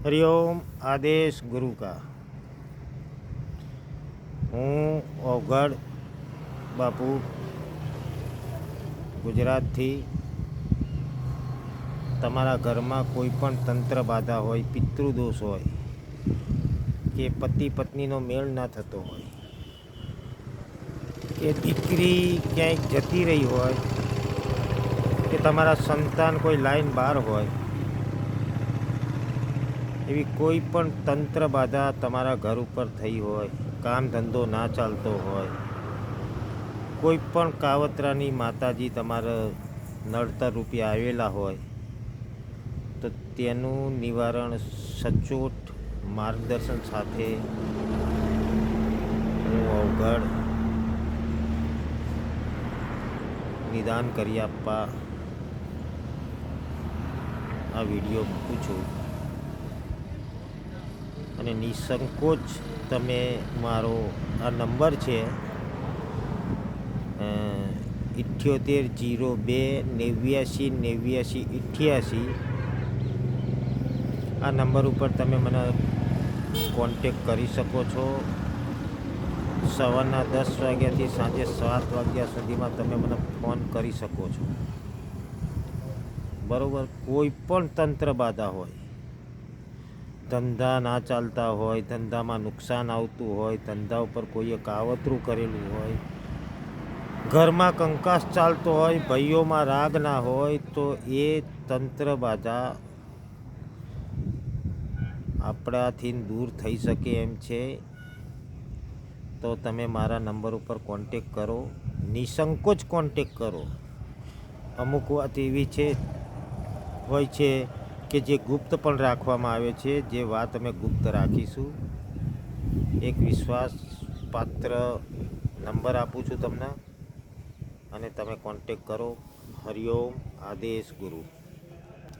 हरिओम आदेश गुरु का। हूँ ओगढ़ बापू गुजरात थी। तमारा घर में कोईपण तंत्र बाधा होय, पितृदोष होय के पति पत्नीनो मेल ना थतो होय के दीकरी क्यांक जती रही होय के तमारा संतान कोई लाइन बहार होय, एवी कोईपण तंत्र बाधा तमारा घर पर थई होय, काम धंधो ना चालतो होय, कोईपण कावतरानी माताजी तमारा नड़तर रूपे आवेला होय तो तेनु निवारण सचोट मार्गदर्शन साथे हूँ ओगढ़ निदान करी आपवा आ विडियो मूकूं छुं અને નિસંકોચ તમે મારો આ નંબર છે 7802898988 આ નંબર ઉપર તમે મને કોન્ટેક કરી શકો છો। સવારના 10 વાગ્યાથી સાંજે 7 વાગ્યા સુધીમાં તમે મને ફોન કરી શકો છો, બરાબર। કોઈ પણ તંત્ર બાધા હોય, ધંધા ના ચાલતા હોય, ધંધામાં નુકસાન આવતું હોય, ધંધા ઉપર કોઈએ કાવતરું કરેલું હોય, ઘરમાં કંકાસ ચાલતો હોય, ભાઈઓમાં રાગ ના હોય તો એ તંત્ર બાધા આપણાથી दूर થઈ શકે એમ છે। તો તમે મારા નંબર ઉપર કોન્ટેક કરો, નિસંકોચ કોન્ટેક કરો। અમુક વાત એવી છે હોય છે કે જે ગુપ્ત પણ રાખવામાં આવે છે, જે વાત અમે ગુપ્ત રાખીશું। એક વિશ્વાસપાત્ર નંબર આપું છું તમને અને તમે કોન્ટેક કરો। હરિઓમ આદેશ ગુરુ।